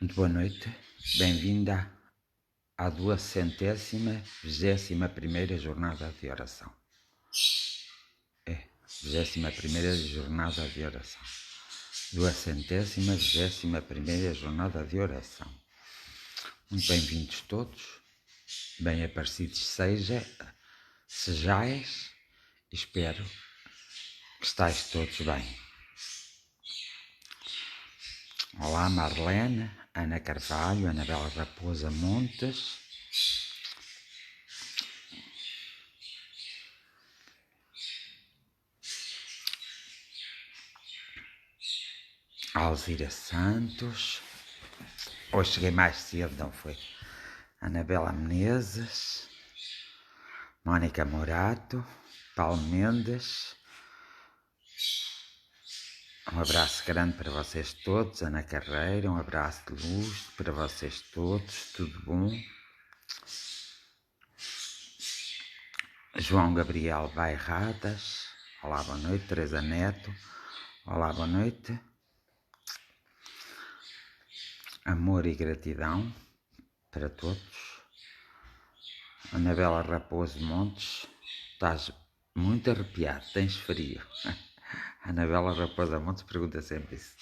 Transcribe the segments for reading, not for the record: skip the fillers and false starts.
Muito boa noite, bem-vinda à 221ª jornada de oração. 21ª jornada de oração. 221ª jornada de oração. Muito bem-vindos todos, bem aparecidos sejais, espero que estáis todos bem. Olá Marlene, Ana Carvalho, Anabela Raposa Montes, Alzira Santos, hoje cheguei mais cedo, não foi? Anabela Menezes, Mónica Morato, Paulo Mendes, um abraço grande para vocês todos, Ana Carreira, um abraço de luz para vocês todos, tudo bom? João Gabriel Bairradas, olá, boa noite. Teresa Neto, olá, boa noite. Amor e gratidão para todos. Anabela Raposo Montes, estás muito arrepiado, tens frio? Anabela Raposa Montes pergunta sempre isso.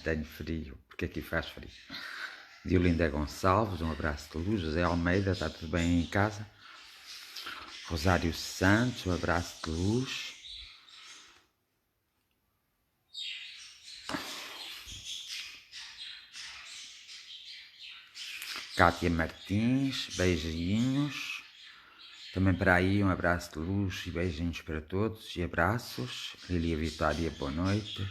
Tenho frio, porque aqui faz frio. Diolinda Gonçalves, um abraço de luz. José Almeida, está tudo bem em casa? Rosário Santos, um abraço de luz. Cátia Martins, beijinhos. Também para aí, um abraço de luz e beijinhos para todos e abraços. Lilia Vitória, boa noite.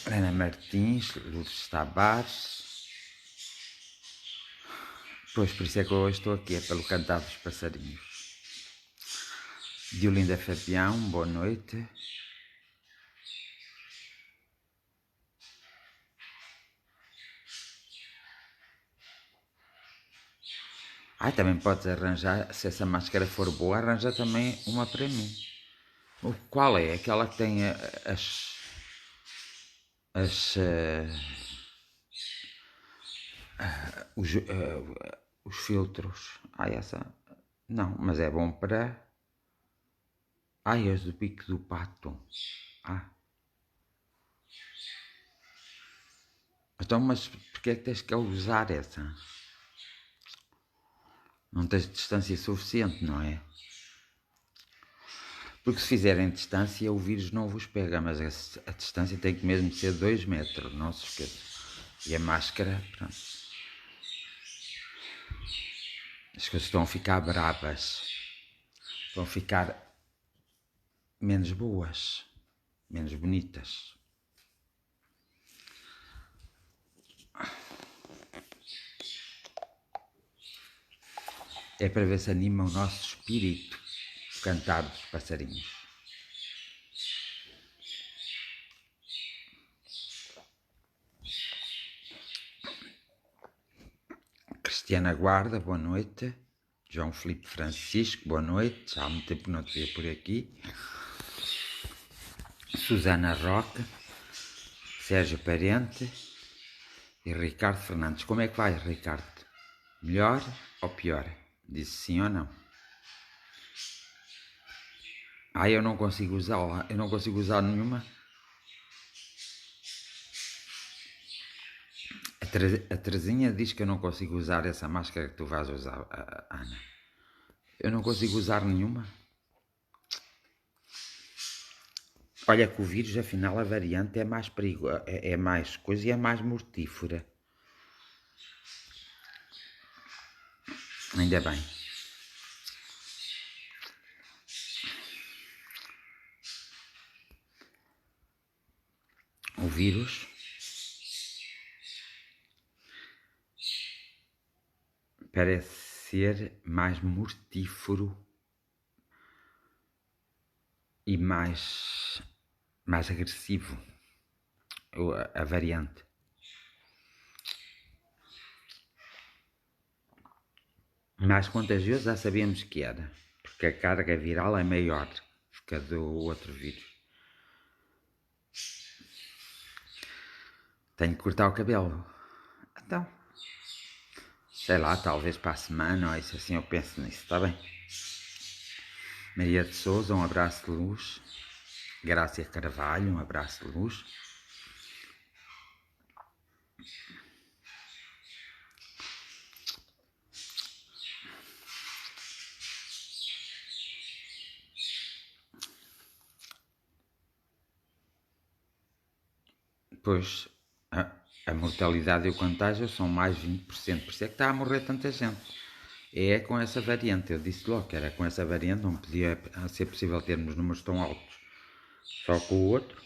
Ana Martins, Lourdes Tavares. Pois, por isso é que eu hoje estou aqui, é pelo cantar dos passarinhos. Diolinda Fabião, boa noite. Também podes arranjar, se essa máscara for boa, arranja também uma para mim. Qual é? Aquela que tem os filtros. Essa... Não, mas é bom para... as do Pico do Pato. Então, mas porquê é que tens que usar essa? Não tens distância suficiente, não é? Porque se fizerem distância, o vírus não vos pega, mas a distância tem que mesmo ser 2 metros, não se esqueça. E a máscara, pronto. As coisas estão a ficar bravas. Estão a ficar menos boas, menos bonitas. É para ver se anima o nosso espírito, o cantar dos passarinhos. Cristiana Guarda, boa noite. João Filipe Francisco, boa noite. Já há muito tempo que não te via por aqui. Susana Roque, Sérgio Parente e Ricardo Fernandes. Como é que vai, Ricardo? Melhor ou pior? Disse sim ou não? Eu não consigo usá-la. Eu não consigo usar nenhuma. A Terezinha diz que eu não consigo usar essa máscara que tu vais usar, Ana. Eu não consigo usar nenhuma. Olha que o vírus, afinal, a variante é mais perigosa, é mais coisa e é mais mortífera. Ainda bem. O vírus parece ser mais mortífero e mais agressivo, a variante. Mais contagioso já sabíamos que era, porque a carga viral é maior que a do outro vírus. Tenho que cortar o cabelo. Então, sei lá, talvez para a semana ou isso assim, eu penso nisso, está bem? Maria de Souza, um abraço de luz. Grácia Carvalho, um abraço de luz. Pois, a mortalidade e o contágio são mais 20%, por isso é que está a morrer tanta gente. É com essa variante, eu disse logo que era com essa variante, não podia ser possível termos números tão altos. Só com o outro,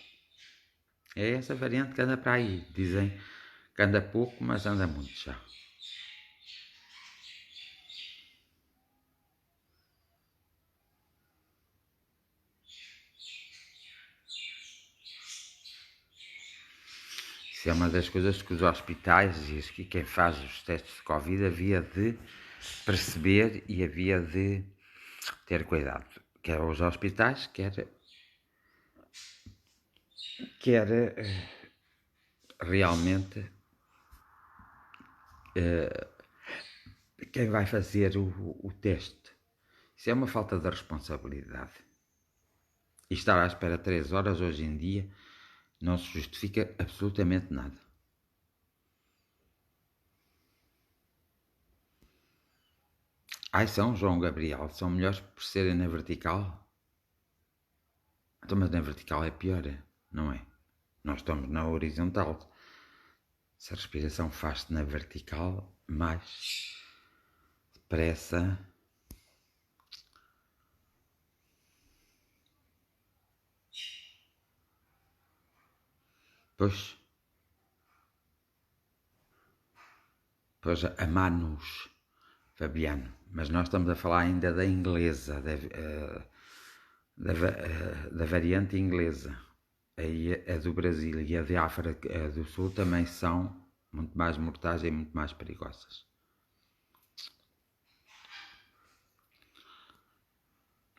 é essa variante que anda para aí. Dizem que anda pouco, mas anda muito já. Isso é uma das coisas que os hospitais e quem faz os testes de Covid havia de perceber e havia de ter cuidado. Quer os hospitais, quer realmente quem vai fazer o teste. Isso é uma falta de responsabilidade. E estar à espera 3 horas hoje em dia não se justifica absolutamente nada. Ai, são, João Gabriel, são melhores por serem na vertical? Então, mas na vertical é pior, não é? Nós estamos na horizontal. Se a respiração faz-se na vertical, mais depressa. Pois a Manus, Fabiano, mas nós estamos a falar ainda da inglesa, da variante inglesa. Aí a do Brasil e a de África do Sul também são muito mais mortais e muito mais perigosas.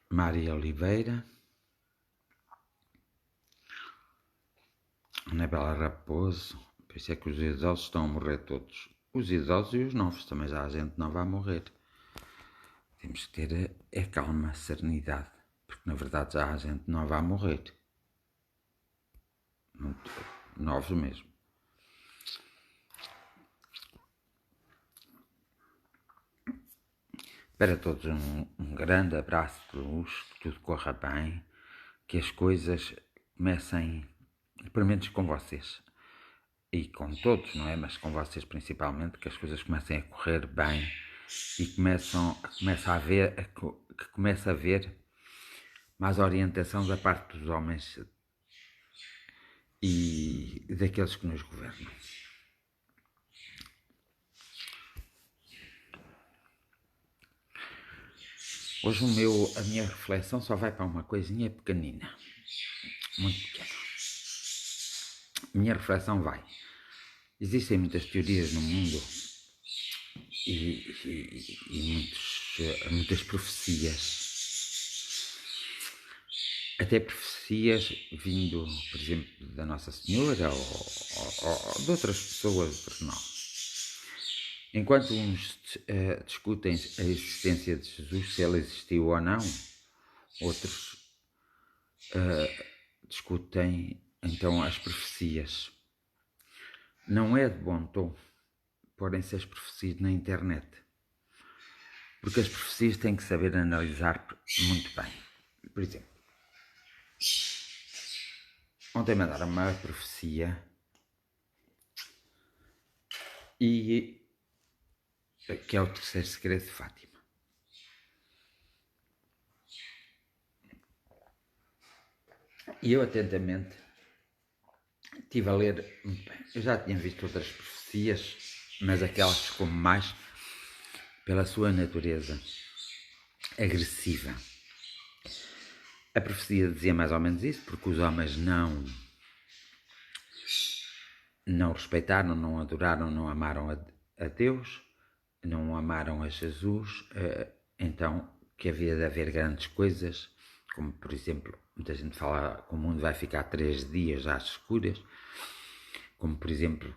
Maria Oliveira, Anabela Raposo, por isso é que os idosos estão a morrer todos. Os idosos e os novos, também já há gente nova a morrer. Temos que ter a calma, a serenidade, porque na verdade já há gente nova a morrer. Muito novos mesmo. Para todos um grande abraço de luz, que tudo corra bem, que as coisas comecem, pelo menos com vocês, e com todos, não é? Mas com vocês principalmente, que as coisas comecem a correr bem e que comece a haver mais orientação da parte dos homens e daqueles que nos governam. Hoje a minha reflexão só vai para uma coisinha pequenina, muito pequena. A minha reflexão vai. Existem muitas teorias no mundo e muitas profecias. Até profecias vindo, por exemplo, da Nossa Senhora ou de outras pessoas, por não. Enquanto uns discutem a existência de Jesus, se ele existiu ou não, outros discutem então as profecias. Não é de bom tom porem-se as profecias na internet, porque as profecias têm que saber analisar muito bem. Por exemplo, ontem mandaram uma profecia que é o terceiro segredo de Fátima. E eu atentamente estive a ler muito bem. Eu já tinha visto outras profecias, mas aquelas como mais pela sua natureza agressiva. A profecia dizia mais ou menos isso, porque os homens não respeitaram, não adoraram, não amaram a Deus, não amaram a Jesus, então que havia de haver grandes coisas, como por exemplo, muita gente fala que o mundo vai ficar 3 dias às escuras, como por exemplo,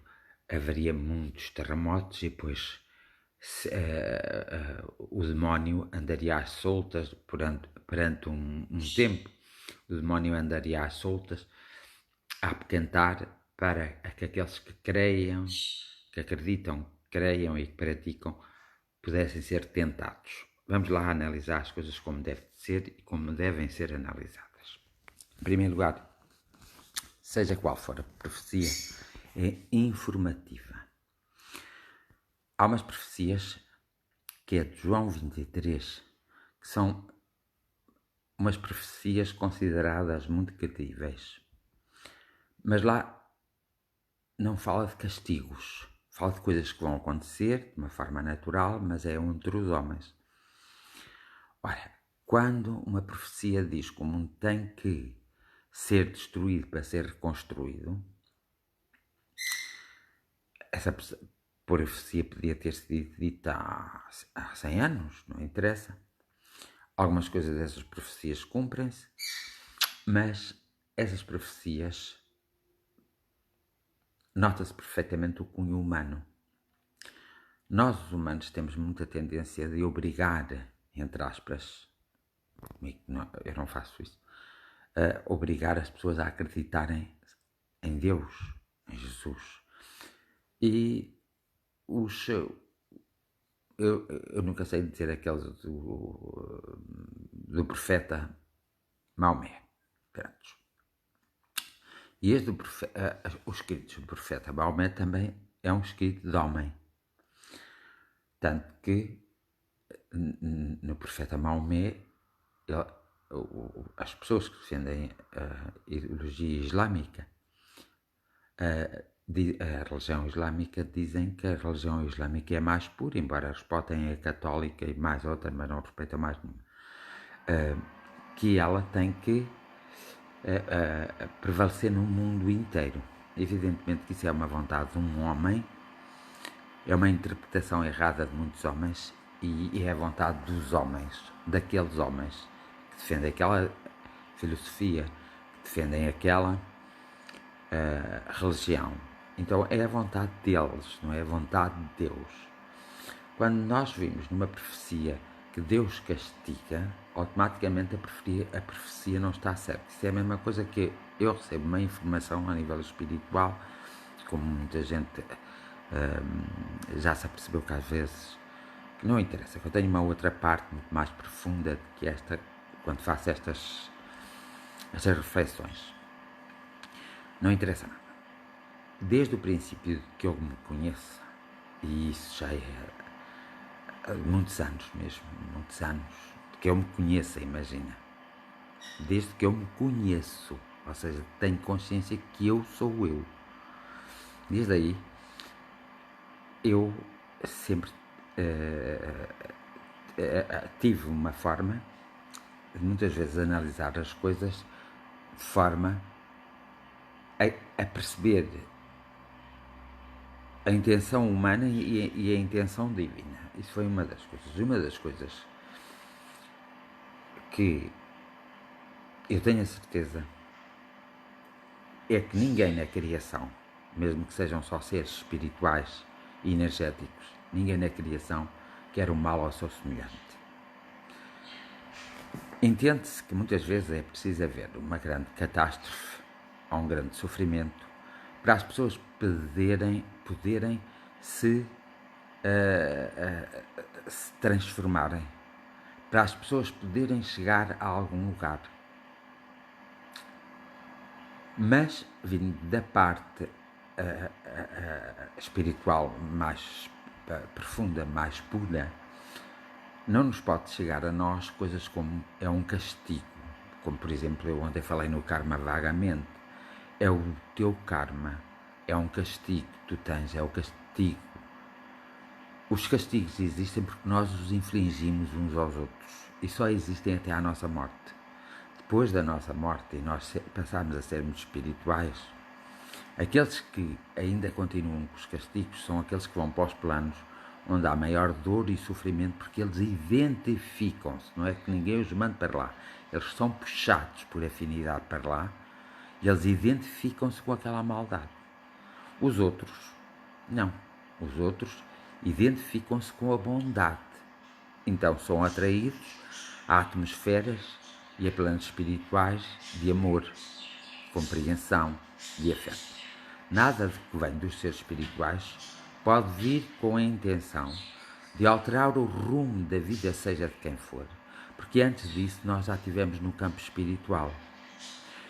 haveria muitos terremotos e depois o demónio andaria às soltas perante um tempo, o demónio andaria às soltas a apecantar para que aqueles que creiam, que acreditam, creiam e que praticam pudessem ser tentados. Vamos lá analisar as coisas como deve ser e como devem ser analisadas. Em primeiro lugar, seja qual for a profecia, é informativa. Há umas profecias, que é de João 23, que são umas profecias consideradas muito credíveis. Mas lá não fala de castigos, fala de coisas que vão acontecer de uma forma natural, mas é entre os homens. Ora, quando uma profecia diz que o mundo tem que ser destruído para ser reconstruído, essa profecia podia ter sido dita há 100 anos, não interessa. Algumas coisas dessas profecias cumprem-se, mas essas profecias nota-se perfeitamente o cunho humano. Nós, os humanos, temos muita tendência de obrigar, entre aspas, eu não faço isso, obrigar as pessoas a acreditarem em Deus, em Jesus. E eu nunca sei dizer aqueles do profeta Maomé. Pronto. E este os escritos do profeta Maomé também é um escrito de homem. Tanto que no profeta Maomé, as pessoas que defendem a ideologia islâmica, a religião islâmica, dizem que a religião islâmica é mais pura, embora respeitem a católica e mais outra, mas não respeitam mais nenhuma. Que ela tem que prevalecer no mundo inteiro. Evidentemente que isso é uma vontade de um homem, é uma interpretação errada de muitos homens e é a vontade dos homens, daqueles homens que defendem aquela filosofia, que defendem aquela religião. Então é a vontade deles, não é a vontade de Deus. Quando nós vimos numa profecia que Deus castiga, automaticamente a profecia não está certa. Isso é a mesma coisa que eu recebo uma informação a nível espiritual, como muita gente já se apercebeu que às vezes que não interessa, que eu tenho uma outra parte muito mais profunda do que esta, quando faço estas reflexões. Não interessa nada. Desde o princípio que eu me conheço, e isso já é muitos anos mesmo, muitos anos, que eu me conheça, imagina. Desde que eu me conheço, ou seja, tenho consciência que eu sou eu. Desde aí, eu sempre tive uma forma de muitas vezes analisar as coisas de forma a perceber a intenção humana e a intenção divina. Isso foi uma das coisas. Uma das coisas que eu tenho a certeza é que ninguém na criação, mesmo que sejam só seres espirituais e energéticos, ninguém na criação quer o mal ao seu semelhante. Entende-se que muitas vezes é preciso haver uma grande catástrofe ou um grande sofrimento para as pessoas poderem se transformarem, para as pessoas poderem chegar a algum lugar. Mas, vindo da parte espiritual mais profunda, mais pura, não nos pode chegar a nós coisas como é um castigo, como por exemplo eu ontem falei no karma vagamente, é o teu karma, é um castigo que tu tens, é o castigo. Os castigos existem porque nós os infligimos uns aos outros e só existem até à nossa morte. Depois da nossa morte e nós passarmos a sermos espirituais, aqueles que ainda continuam com os castigos são aqueles que vão para os planos onde há maior dor e sofrimento, porque eles identificam-se, não é que ninguém os manda para lá, eles são puxados por afinidade para lá e eles identificam-se com aquela maldade. Os outros, não. Os outros identificam-se com a bondade. Então são atraídos a atmosferas e a planos espirituais de amor, compreensão e afeto. Nada de que vem dos seres espirituais pode vir com a intenção de alterar o rumo da vida, seja de quem for, porque antes disso nós já estivemos no campo espiritual.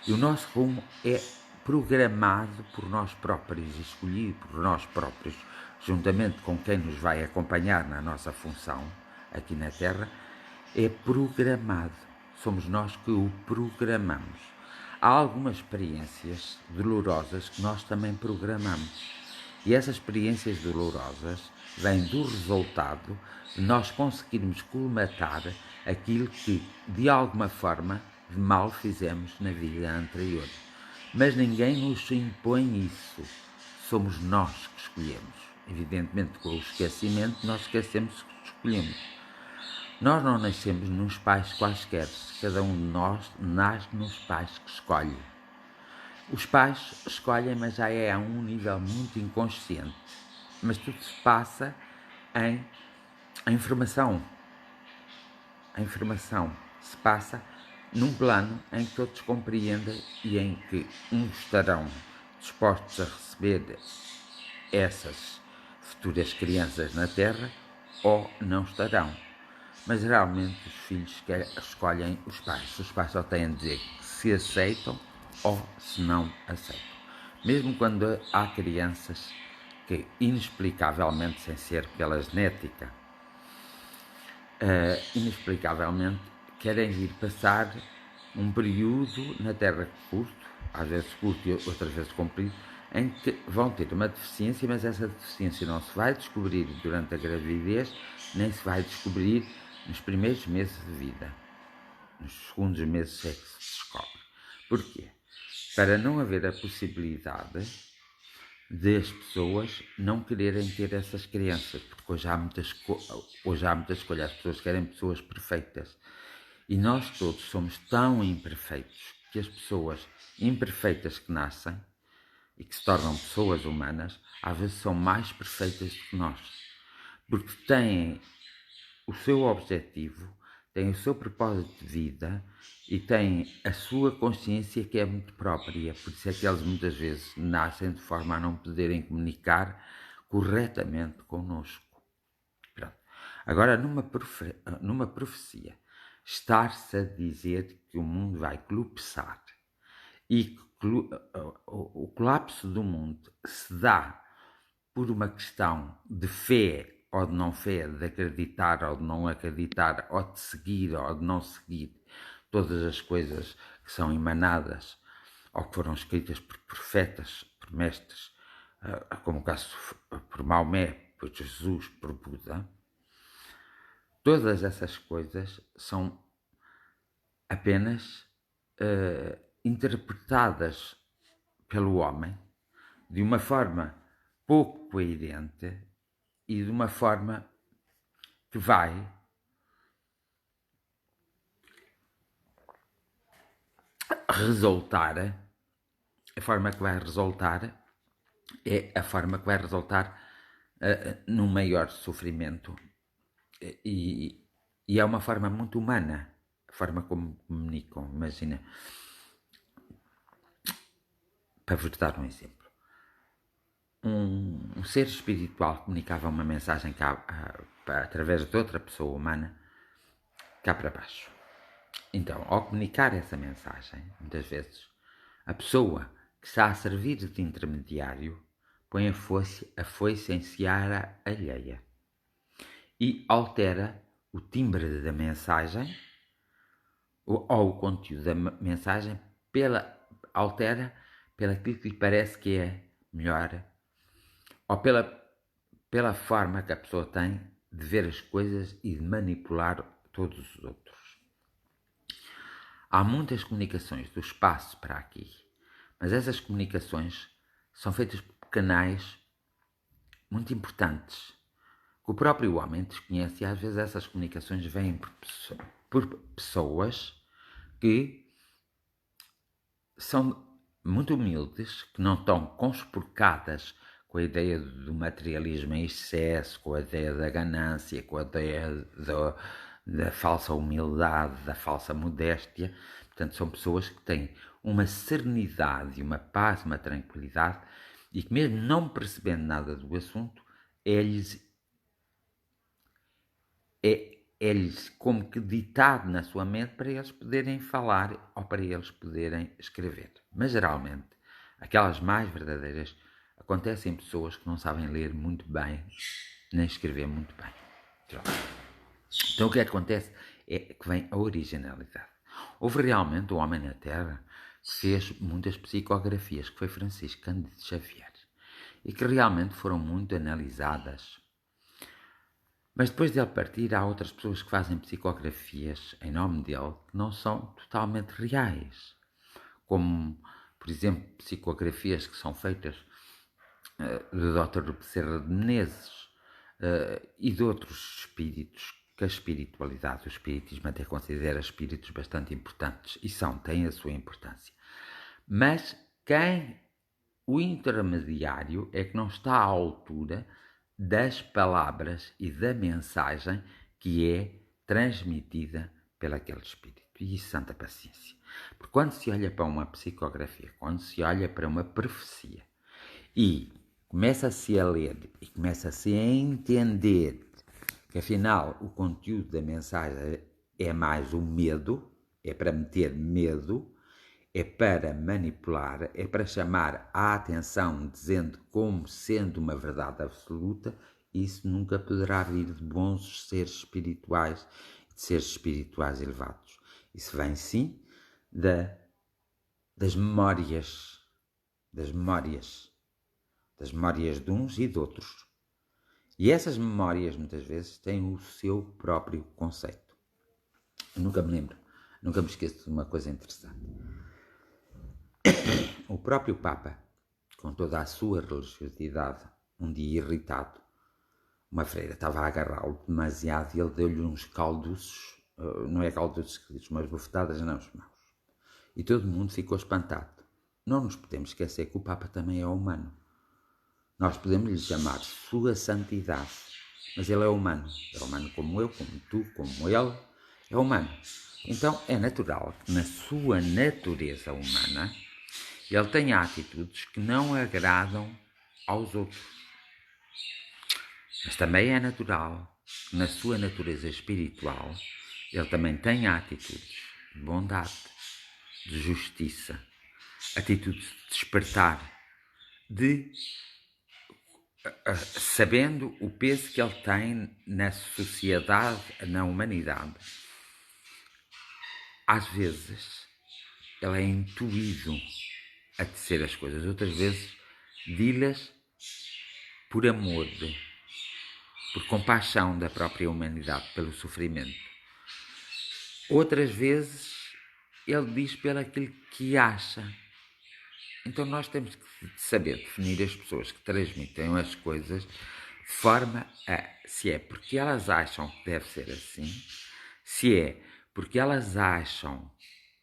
E o nosso rumo é programado por nós próprios, escolhido por nós próprios, juntamente com quem nos vai acompanhar na nossa função aqui na Terra, é programado. Somos nós que o programamos. Há algumas experiências dolorosas que nós também programamos. E essas experiências dolorosas vêm do resultado de nós conseguirmos colmatar aquilo que, de alguma forma, de mal fizemos na vida anterior. Mas ninguém nos impõe isso. Somos nós que escolhemos. Evidentemente, com o esquecimento, nós esquecemos que escolhemos. Nós não nascemos nos pais quaisquer. Cada um de nós nasce nos pais que escolhe. Os pais escolhem, mas já é a um nível muito inconsciente. Mas tudo se passa em informação. A informação se passa num plano em que todos compreendem e em que uns estarão dispostos a receber essas futuras crianças na Terra ou não estarão. Mas geralmente os filhos escolhem os pais. Os pais só têm a dizer que se aceitam ou se não aceitam. Mesmo quando há crianças que inexplicavelmente, sem ser pela genética, inexplicavelmente querem vir passar um período na Terra curto, às vezes curto e outras vezes comprido, em que vão ter uma deficiência, mas essa deficiência não se vai descobrir durante a gravidez, nem se vai descobrir nos primeiros meses de vida. Nos segundos meses é que se descobre. Porquê? Para não haver a possibilidade das pessoas não quererem ter essas crianças, porque hoje há muita escolha. As pessoas querem pessoas perfeitas. E nós todos somos tão imperfeitos que as pessoas imperfeitas que nascem e que se tornam pessoas humanas, às vezes são mais perfeitas do que nós. Porque têm o seu objetivo, têm o seu propósito de vida e têm a sua consciência que é muito própria. Por isso é que eles muitas vezes nascem de forma a não poderem comunicar corretamente connosco. Pronto. Agora, numa profecia, estar-se a dizer que o mundo vai colapsar e que o colapso do mundo se dá por uma questão de fé ou de não fé, de acreditar ou de não acreditar, ou de seguir ou de não seguir todas as coisas que são emanadas ou que foram escritas por profetas, por mestres, como o caso por Maomé, por Jesus, por Buda. Todas essas coisas são apenas interpretadas pelo homem de uma forma pouco coerente e de uma forma que vai resultar, a forma que vai resultar é a forma que vai resultar num maior sofrimento e é uma forma muito humana, a forma como comunicam. Imagina, para vos dar um exemplo, um ser espiritual comunicava uma mensagem cá, através de outra pessoa humana cá para baixo. Então, ao comunicar essa mensagem, muitas vezes, a pessoa que está a servir de intermediário põe a foice em seara alheia e altera o timbre da mensagem ou o conteúdo da mensagem, altera pelaquilo que lhe parece que é melhor ou pela forma que a pessoa tem de ver as coisas e de manipular todos os outros. Há muitas comunicações do espaço para aqui, mas essas comunicações são feitas por canais muito importantes que o próprio homem desconhece, e às vezes essas comunicações vêm por pessoas que são muito humildes, que não estão conspurcadas com a ideia do materialismo em excesso, com a ideia da ganância, com a ideia da falsa humildade, da falsa modéstia. Portanto, são pessoas que têm uma serenidade, uma paz, uma tranquilidade, e que mesmo não percebendo nada do assunto, é-lhes como que ditado na sua mente para eles poderem falar ou para eles poderem escrever. Mas geralmente, aquelas mais verdadeiras acontecem em pessoas que não sabem ler muito bem, nem escrever muito bem. Então o que acontece é que vem a originalidade. Houve realmente um homem na Terra que fez muitas psicografias, que foi Francisco Cândido Xavier, e que realmente foram muito analisadas. Mas depois dele partir, há outras pessoas que fazem psicografias em nome dele que não são totalmente reais. Como, por exemplo, psicografias que são feitas do Dr. Bezerra de Menezes e de outros espíritos, que a espiritualidade, o espiritismo até considera espíritos bastante importantes, e têm a sua importância. Mas o intermediário é que não está à altura das palavras e da mensagem que é transmitida pelaquele espírito. E santa paciência. Porque quando se olha para uma psicografia, quando se olha para uma profecia e começa-se a ler e começa-se a entender que afinal o conteúdo da mensagem é mais o medo, é para meter medo, é para manipular, é para chamar a atenção dizendo como sendo uma verdade absoluta, isso nunca poderá vir de bons seres espirituais, de seres espirituais elevados. Isso vem sim das memórias de uns e de outros. E essas memórias muitas vezes têm o seu próprio conceito. Eu nunca me esqueço de uma coisa interessante. O próprio Papa, com toda a sua religiosidade, um dia irritado, uma freira estava a agarrá-lo demasiado e ele deu-lhe uns calduços, não é calduços que diz, mas bofetadas nas mãos. E todo mundo ficou espantado. Não nos podemos esquecer que o Papa também é humano. Nós podemos lhe chamar Sua Santidade, mas ele é humano. É humano como eu, como tu, como ele. É humano. Então é natural que na sua natureza humana ele tenha atitudes que não agradam aos outros. Mas também é natural que na sua natureza espiritual ele também tenha atitudes de bondade, de justiça, atitudes de despertar, de sabendo o peso que ele tem na sociedade, na humanidade. Às vezes ele é intuído a tecer as coisas, outras vezes di-las por amor, por compaixão da própria humanidade pelo sofrimento. Outras vezes ele diz pelo aquilo que acha. Então nós temos que saber definir as pessoas que transmitem as coisas de forma a, se é porque elas acham que deve ser assim, se é porque elas acham,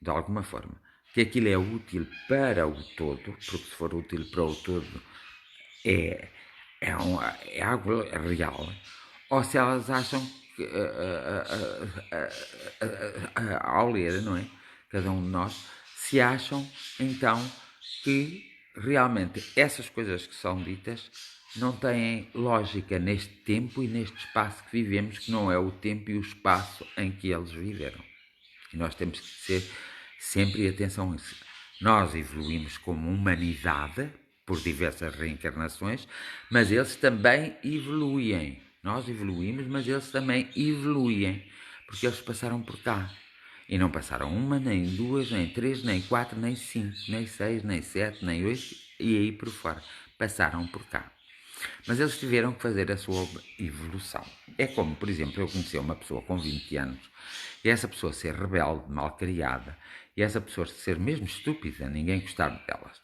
de alguma forma, que aquilo é útil para o todo, porque se for útil para o todo é algo real, ou se elas acham que, ao ler, não é? Cada um de nós, se acham então que realmente essas coisas que são ditas não têm lógica neste tempo e neste espaço que vivemos, que não é o tempo e o espaço em que eles viveram. E nós temos que ter sempre atenção a isso. Nós evoluímos como humanidade por diversas reencarnações, mas eles também evoluem. Nós evoluímos, mas eles também evoluem, porque eles passaram por cá. E não passaram uma, nem duas, nem três, nem quatro, nem cinco, nem seis, nem sete, nem oito, e aí por fora. Passaram por cá. Mas eles tiveram que fazer a sua evolução. É como, por exemplo, eu conheci uma pessoa com 20 anos, e essa pessoa ser rebelde, mal criada, e essa pessoa ser mesmo estúpida, ninguém gostava delas.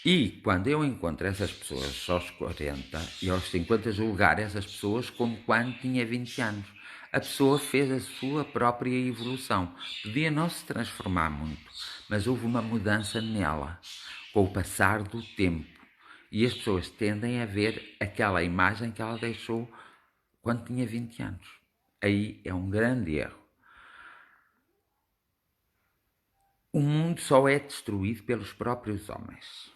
E quando eu encontro essas pessoas aos 40 e aos 50, julgar essas pessoas como quando tinha 20 anos. A pessoa fez a sua própria evolução. Podia não se transformar muito, mas houve uma mudança nela. com o passar do tempo. E as pessoas tendem a ver aquela imagem que ela deixou quando tinha 20 anos. Aí é um grande erro. O mundo só é destruído pelos próprios homens.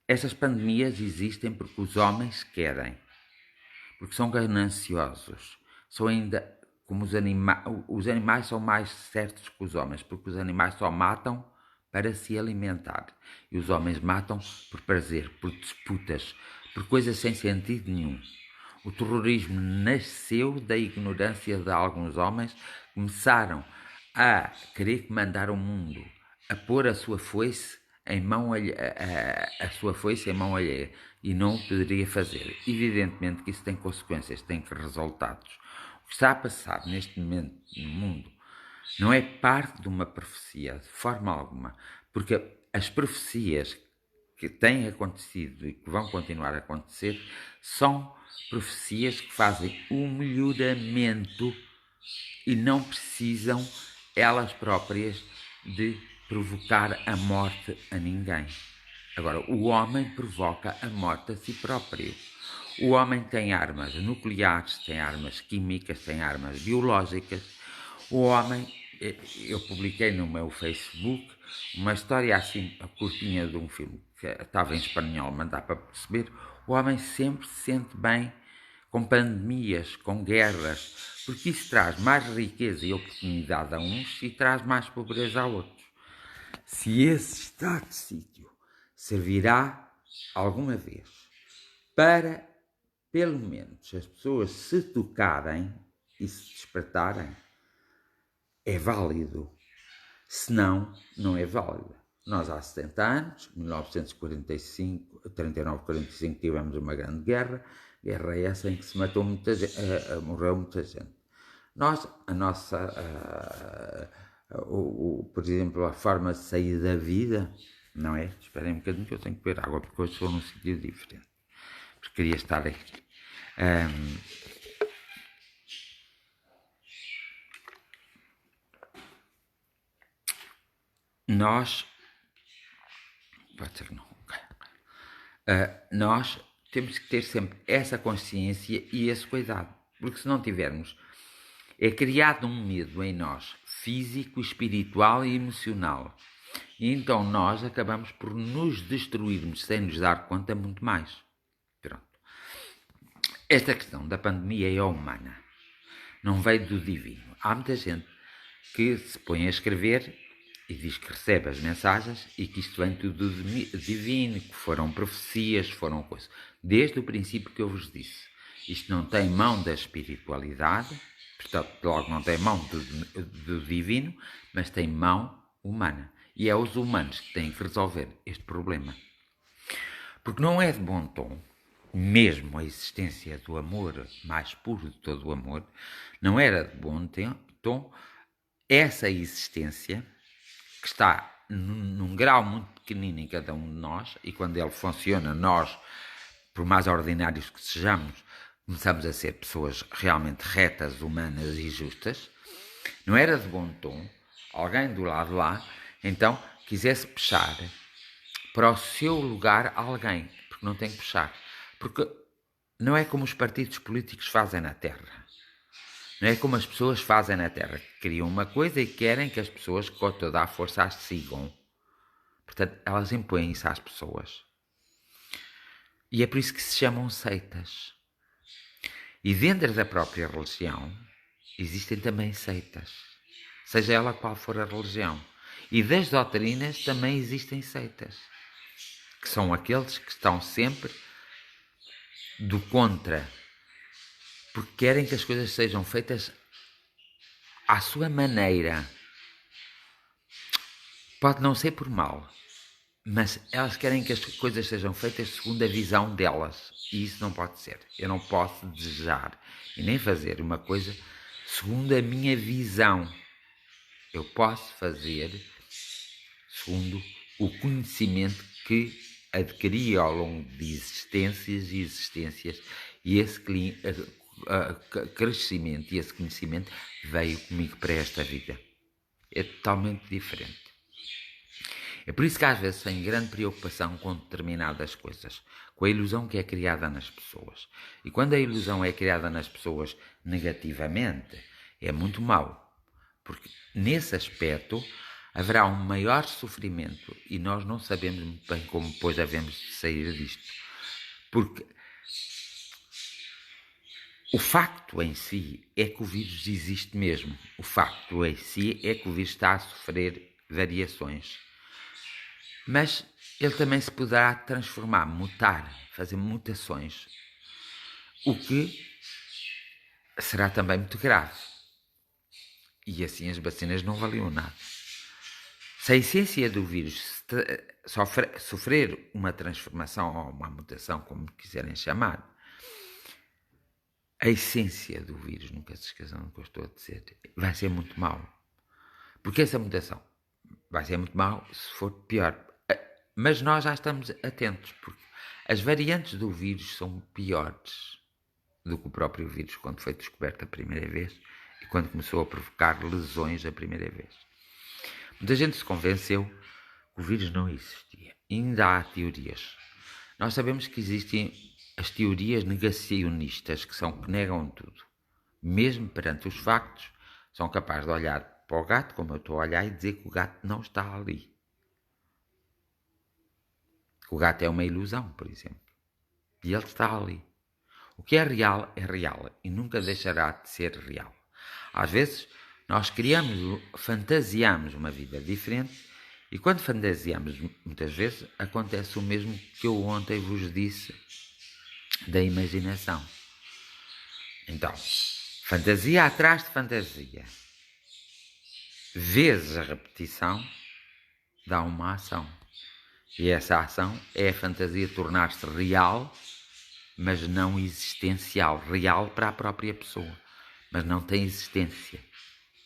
Essas pandemias existem porque os homens querem, porque são gananciosos. São ainda como os animais são mais certos que os homens, porque os animais só matam para se alimentar. E os homens matam por prazer, por disputas, por coisas sem sentido nenhum. O terrorismo nasceu da ignorância de alguns homens que começaram a querer comandar o mundo, a pôr a sua foice em mão alheia, e não o poderia fazer. Evidentemente que isso tem consequências, tem resultados. O que está a passar neste momento no mundo não é parte de uma profecia, de forma alguma, porque as profecias que têm acontecido e que vão continuar a acontecer são profecias que fazem um melhoramento e não precisam elas próprias de provocar a morte a ninguém. Agora, o homem provoca a morte a si próprio. O homem tem armas nucleares, tem armas químicas, tem armas biológicas. O homem, eu publiquei no meu Facebook uma história assim, a curtinha de um filme que estava em espanhol, mas dá para perceber. O homem sempre se sente bem com pandemias, com guerras, porque isso traz mais riqueza e oportunidade a uns e traz mais pobreza a outros. Se esse estado de sítio servirá alguma vez para, pelo menos, as pessoas se tocarem e se despertarem, é válido. Se não, não é válido. Nós há 70 anos, 1945, 39-45, tivemos uma grande guerra essa em que se matou muita gente, morreu muita gente. Nós, a nossa, por exemplo, a forma de sair da vida, não é? Esperem um bocadinho que eu tenho que beber água, porque hoje estou num sítio diferente. Porque queria estar aqui. Nós, pode ser que não, nós temos que ter sempre essa consciência e esse cuidado, porque se não tivermos, é criado um medo em nós, físico, espiritual e emocional, e então nós acabamos por nos destruirmos sem nos dar conta muito mais. Pronto. Esta questão da pandemia é humana, não veio do divino. Há muita gente que se põe a escrever e diz que recebe as mensagens e que isto vem tudo do divino, que foram profecias, foram coisas. Desde o princípio que eu vos disse, isto não tem mão da espiritualidade, portanto, logo não tem mão do divino, mas tem mão humana. E é os humanos que têm que resolver este problema. Porque não é de bom tom, mesmo a existência do amor mais puro de todo o amor, não era de bom tom essa existência que está num grau muito pequenino em cada um de nós, e quando ele funciona, nós, por mais ordinários que sejamos, começamos a ser pessoas realmente retas, humanas e justas. Não era de bom tom alguém do lado de lá, então, quisesse puxar para o seu lugar alguém, porque não tem que puxar. Porque não é como os partidos políticos fazem na Terra. Não é como as pessoas fazem na Terra, que criam uma coisa e querem que as pessoas com toda a força as sigam. Portanto, elas impõem isso às pessoas. E é por isso que se chamam seitas. E dentro da própria religião, existem também seitas. Seja ela qual for a religião. E das doutrinas também existem seitas. Que são aqueles que estão sempre do contra, porque querem que as coisas sejam feitas à sua maneira. Pode não ser por mal, mas elas querem que as coisas sejam feitas segundo a visão delas. E isso não pode ser. Eu não posso desejar e nem fazer uma coisa segundo a minha visão. Eu posso fazer segundo o conhecimento que adquiri ao longo de existências e existências, e esse crescimento e esse conhecimento veio comigo para esta vida. É totalmente diferente. É por isso que às vezes tenho grande preocupação com determinadas coisas, com a ilusão que é criada nas pessoas. E quando a ilusão é criada nas pessoas negativamente, é muito mau. Porque nesse aspecto haverá um maior sofrimento e nós não sabemos muito bem como depois havemos de sair disto. Porque o facto em si é que o vírus existe mesmo. O facto em si é que o vírus está a sofrer variações. Mas ele também se poderá transformar, mutar, fazer mutações. O que será também muito grave. E assim as vacinas não valiam nada. Se a essência do vírus sofrer uma transformação ou uma mutação, como quiserem chamar, a essência do vírus, nunca se esqueçam do que eu estou a dizer, vai ser muito mau. Porque essa mutação vai ser muito mau se for pior. Mas nós já estamos atentos, porque as variantes do vírus são piores do que o próprio vírus quando foi descoberto a primeira vez e quando começou a provocar lesões a primeira vez. Muita gente se convenceu que o vírus não existia. Ainda há teorias. Nós sabemos que existem as teorias negacionistas, que negam tudo. Mesmo perante os factos, são capazes de olhar para o gato, como eu estou a olhar, e dizer que o gato não está ali. O gato é uma ilusão, por exemplo. E ele está ali. O que é real e nunca deixará de ser real. Às vezes, nós fantasiamos uma vida diferente e quando fantasiamos, muitas vezes, acontece o mesmo que eu ontem vos disse da imaginação. Então, fantasia atrás de fantasia, vezes a repetição, dá uma ação. E essa ação é a fantasia tornar-se real, mas não existencial. Real para a própria pessoa, mas não tem existência.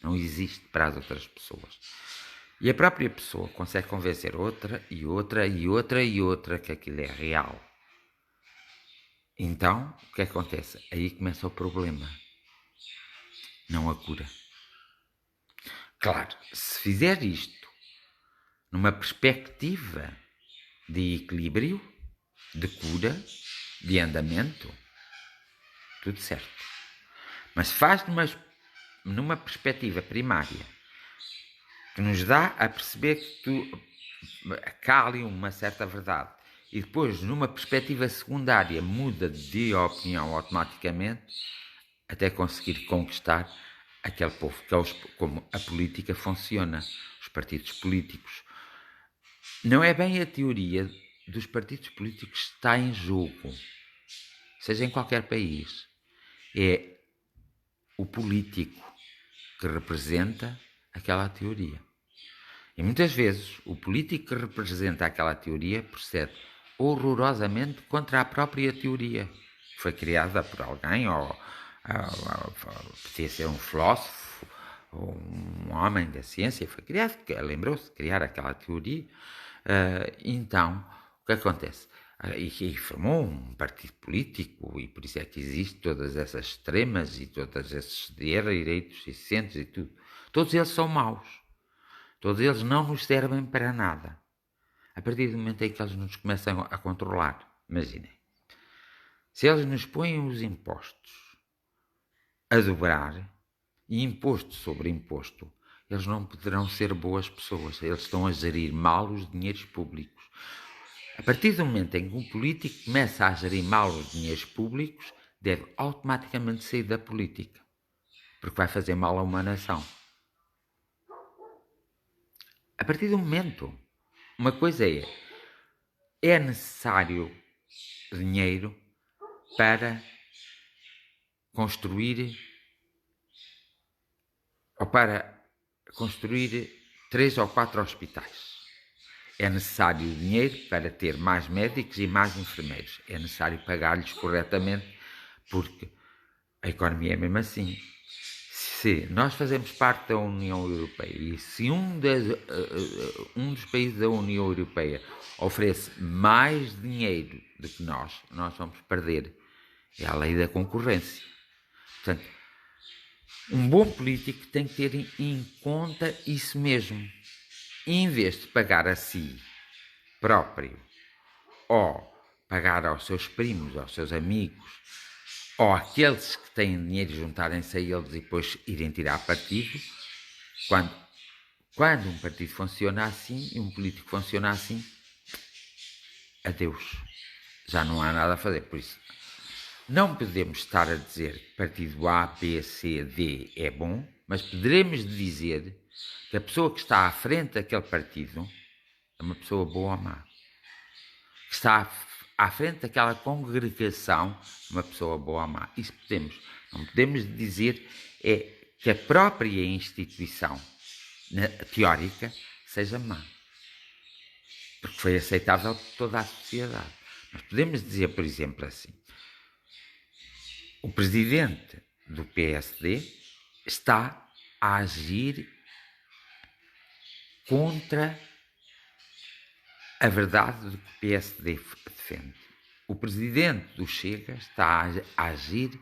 Não existe para as outras pessoas. E a própria pessoa consegue convencer outra que aquilo é real. Então, o que acontece? Aí começa o problema. Não a cura. Claro, se fizer isto numa perspectiva de equilíbrio, de cura, de andamento, tudo certo. Mas se faz numa perspectiva primária, que nos dá a perceber que há ali uma certa verdade, e depois numa perspectiva secundária muda de opinião automaticamente, até conseguir conquistar aquele povo, que é como a política funciona, os partidos políticos. Não é bem a teoria dos partidos políticos que está em jogo, seja em qualquer país. É o político que representa aquela teoria. E muitas vezes o político que representa aquela teoria procede horrorosamente contra a própria teoria, que foi criada por alguém, ou podia ser um filósofo, ou um homem da ciência, foi criado, lembrou-se de criar aquela teoria. Então, o que acontece? E formou um partido político, e por isso é que existem todas essas extremas e todos esses direitos e centros e tudo. Todos eles são maus. Todos eles não nos servem para nada. A partir do momento em que eles nos começam a controlar, imaginem. Se eles nos põem os impostos a dobrar, e imposto sobre imposto, eles não poderão ser boas pessoas. Eles estão a gerir mal os dinheiros públicos. A partir do momento em que um político começa a gerir mal os dinheiros públicos, deve automaticamente sair da política, porque vai fazer mal a uma nação. A partir do momento, uma coisa é necessário dinheiro para construir 3 ou 4 hospitais. É necessário dinheiro para ter mais médicos e mais enfermeiros. É necessário pagar-lhes corretamente, porque a economia é mesmo assim. Se nós fazemos parte da União Europeia e se um dos países da União Europeia oferece mais dinheiro do que nós vamos perder. É a lei da concorrência. Portanto, um bom político tem que ter em conta isso mesmo. E em vez de pagar a si próprio, ou pagar aos seus primos, aos seus amigos, ou àqueles que têm dinheiro e juntarem-se a eles e depois irem tirar partido, quando um partido funciona assim e um político funciona assim, adeus. Já não há nada a fazer. Por isso, não podemos estar a dizer que partido A, B, C, D é bom, mas poderemos dizer que a pessoa que está à frente daquele partido é uma pessoa boa ou má. Que está à frente daquela congregação é uma pessoa boa ou má. Isso podemos. Não podemos dizer que a própria instituição teórica seja má. Porque foi aceitável por toda a sociedade. Mas podemos dizer, por exemplo, assim: o presidente do PSD está a agir contra a verdade do que o PSD defende. O presidente do Chega está a agir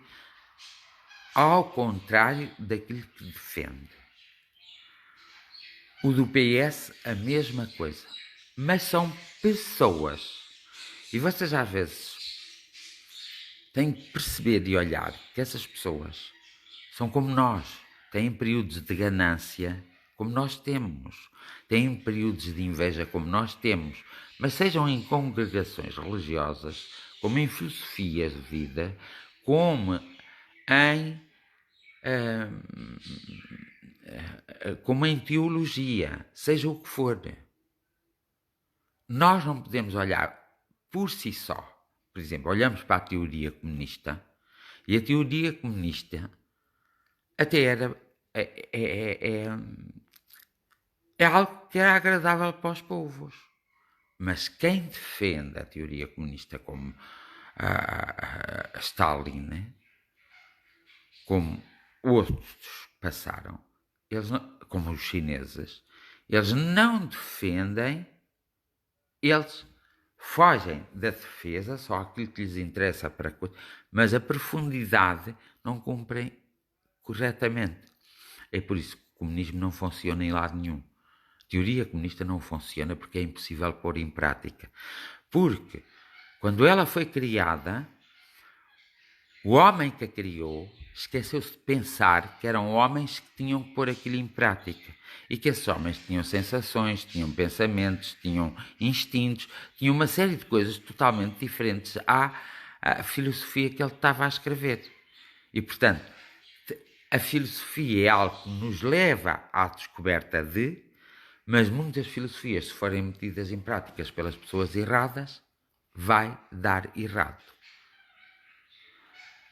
ao contrário daquilo que defende. O do PS, a mesma coisa. Mas são pessoas. E vocês às vezes têm que perceber e olhar que essas pessoas são como nós. Têm períodos de ganância como nós temos. Têm períodos de inveja como nós temos. Mas sejam em congregações religiosas, como em filosofias de vida, como em teologia, seja o que for. Nós não podemos olhar por si só. Por exemplo, olhamos para a teoria comunista e a teoria comunista até é algo que era agradável para os povos. Mas quem defende a teoria comunista como Stalin, como outros passaram, como os chineses, eles não defendem, eles fogem da defesa, só aquilo que lhes interessa para coisa, mas a profundidade não cumprem corretamente. É por isso que o comunismo não funciona em lado nenhum. A teoria comunista não funciona porque é impossível pôr em prática. Porque quando ela foi criada, o homem que a criou esqueceu-se de pensar que eram homens que tinham que pôr aquilo em prática. E que esses homens tinham sensações, tinham pensamentos, tinham instintos, tinham uma série de coisas totalmente diferentes à filosofia que ele estava a escrever. E, portanto, a filosofia é algo que nos leva à descoberta mas muitas filosofias, se forem metidas em práticas pelas pessoas erradas, vai dar errado.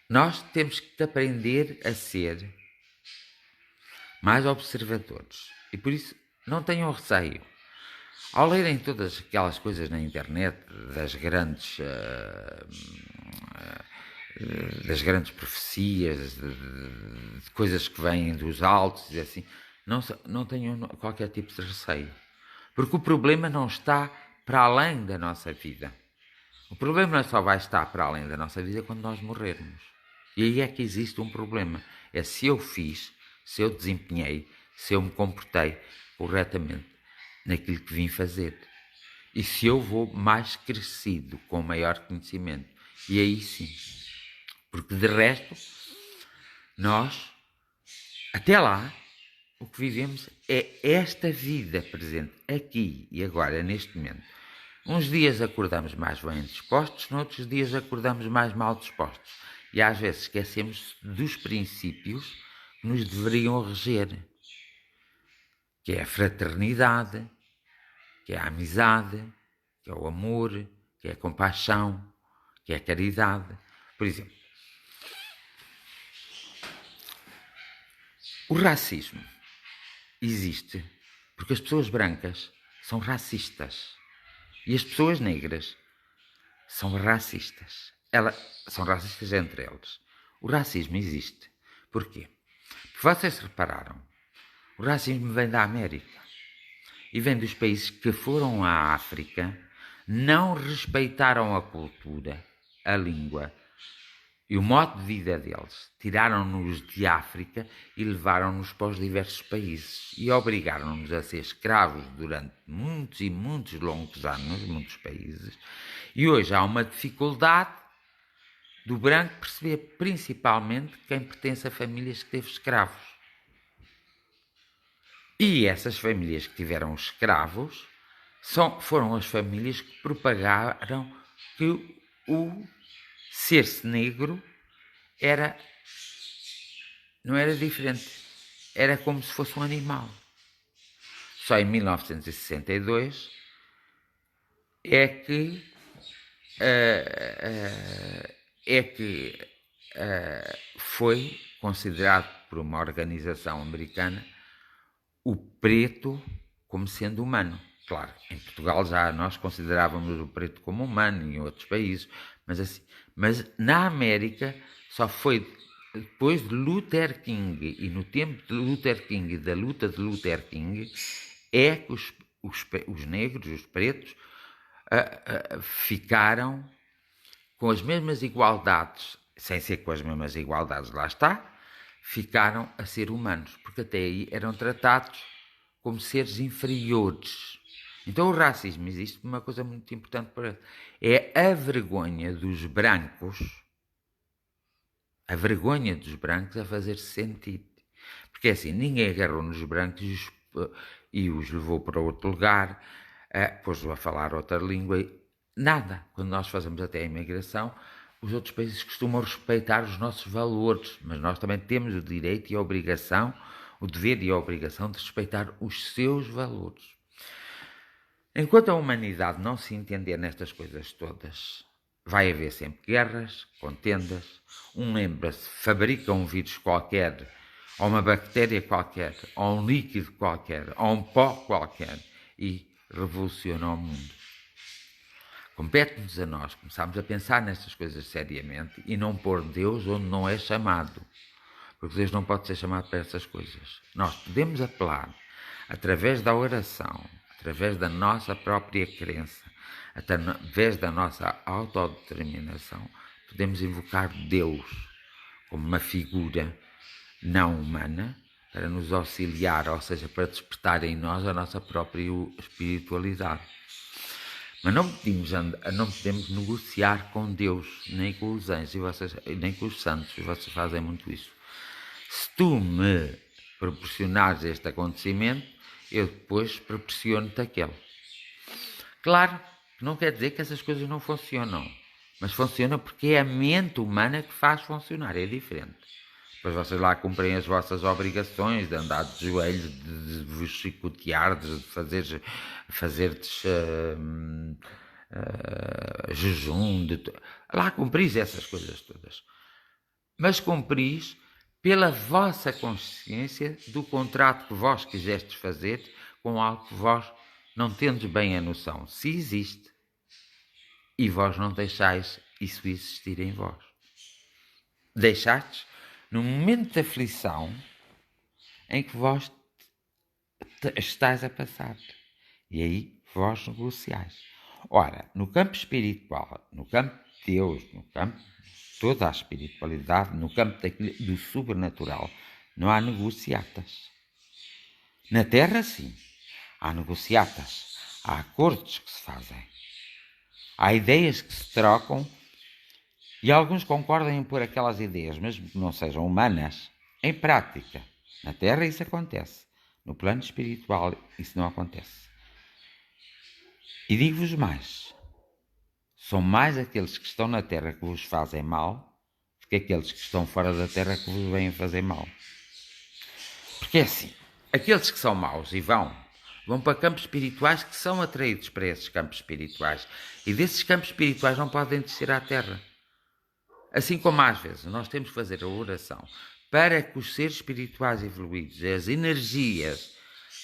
Nós temos que aprender a ser mais observadores. E por isso, não tenham receio. Ao lerem todas aquelas coisas na internet, das grandes profecias, de coisas que vêm dos altos e assim, não tenham qualquer tipo de receio. Porque o problema não está para além da nossa vida. O problema só vai estar para além da nossa vida quando nós morrermos. E aí é que existe um problema. É se eu fiz, se eu desempenhei, se eu me comportei corretamente naquilo que vim fazer. E se eu vou mais crescido, com maior conhecimento. E aí sim. Porque de resto, nós, até lá, o que vivemos é esta vida presente, aqui e agora, neste momento. Uns dias acordamos mais bem dispostos, noutros dias acordamos mais mal dispostos. E às vezes esquecemos dos princípios que nos deveriam reger. Que é a fraternidade, que é a amizade, que é o amor, que é a compaixão, que é a caridade. Por exemplo, o racismo existe porque as pessoas brancas são racistas e as pessoas negras são racistas. Elas são racistas entre eles. O racismo existe. Porquê? Porque vocês repararam, o racismo vem da América e vem dos países que foram à África, não respeitaram a cultura, a língua, E o modo de vida deles, tiraram-nos de África e levaram-nos para os diversos países e obrigaram-nos a ser escravos durante muitos e muitos longos anos, muitos países, e hoje há uma dificuldade do branco perceber principalmente quem pertence a famílias que teve escravos. E essas famílias que tiveram escravos foram as famílias que propagaram que o ser-se negro não era diferente, era como se fosse um animal. Só em 1962 é que foi considerado por uma organização americana o preto como sendo humano. Claro, em Portugal já nós considerávamos o preto como humano, em outros países, mas na América só foi depois de Luther King, e no tempo de Luther King e da luta de Luther King, é que os negros, os pretos, ficaram com as mesmas igualdades, sem ser com as mesmas igualdades, lá está, ficaram a ser humanos, porque até aí eram tratados como seres inferiores. Então o racismo existe uma coisa muito importante para é a vergonha dos brancos, a fazer-se sentir. Porque assim, ninguém agarrou nos brancos e os levou para outro lugar, pôs-os a falar outra língua, nada. Quando nós fazemos até a imigração, os outros países costumam respeitar os nossos valores, mas nós também temos o direito e a obrigação, o dever e a obrigação de respeitar os seus valores. Enquanto a humanidade não se entender nestas coisas todas, vai haver sempre guerras, contendas, lembra-se, fabrica um vírus qualquer, ou uma bactéria qualquer, ou um líquido qualquer, ou um pó qualquer, e revoluciona o mundo. Compete-nos a nós começarmos a pensar nestas coisas seriamente e não pôr Deus onde não é chamado. Porque Deus não pode ser chamado para essas coisas. Nós podemos apelar, através da oração, através da nossa própria crença, através da nossa autodeterminação, podemos invocar Deus como uma figura não humana para nos auxiliar, ou seja, para despertar em nós a nossa própria espiritualidade. Mas não podemos negociar com Deus, nem com os anjos, nem com os santos, e vocês fazem muito isso. Se tu me proporcionares este acontecimento, eu depois proporciono-te aquele. Claro, não quer dizer que essas coisas não funcionam, mas funciona porque é a mente humana que faz funcionar, é diferente. Depois vocês lá cumprem as vossas obrigações de andar de joelhos, de vos chicotear, de fazer-te jejum, lá cumpris essas coisas todas. Mas cumpris pela vossa consciência do contrato que vós quisestes fazer com algo que vós não tendes bem a noção se existe e vós não deixais isso existir em vós. Deixastes no momento de aflição em que vós estáis a passar. E aí vós negociais. Ora, no campo espiritual, no campo de Deus, no campo de toda a espiritualidade, no campo do sobrenatural, não há negociatas. Na Terra, sim, há negociatas, há acordos que se fazem, há ideias que se trocam e alguns concordam em pôr aquelas ideias, mesmo que não sejam humanas, em prática. Na Terra isso acontece, no plano espiritual isso não acontece. E digo-vos mais, são mais aqueles que estão na Terra que vos fazem mal do que aqueles que estão fora da Terra que vos vêm fazer mal. Porque é assim, aqueles que são maus e vão para campos espirituais que são atraídos para esses campos espirituais. E desses campos espirituais não podem descer à Terra. Assim como às vezes nós temos que fazer a oração para que os seres espirituais evoluídos, as energias,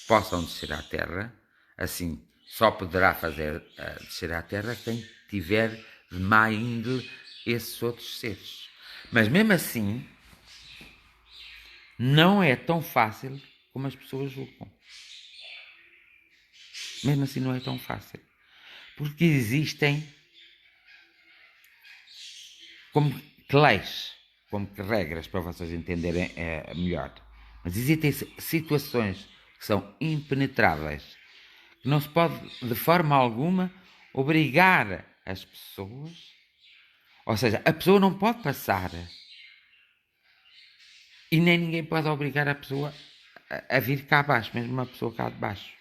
possam descer à Terra, assim só poderá fazer descer à Terra quem tiver de má índole esses outros seres. Mas mesmo assim, não é tão fácil como as pessoas julgam. Mesmo assim não é tão fácil. Porque existem, como que leis, como que regras, para vocês entenderem melhor. Mas existem situações que são impenetráveis, que não se pode, de forma alguma, obrigar as pessoas. Ou seja, a pessoa não pode passar. E nem ninguém pode obrigar a pessoa a vir cá abaixo, mesmo uma pessoa cá de baixo.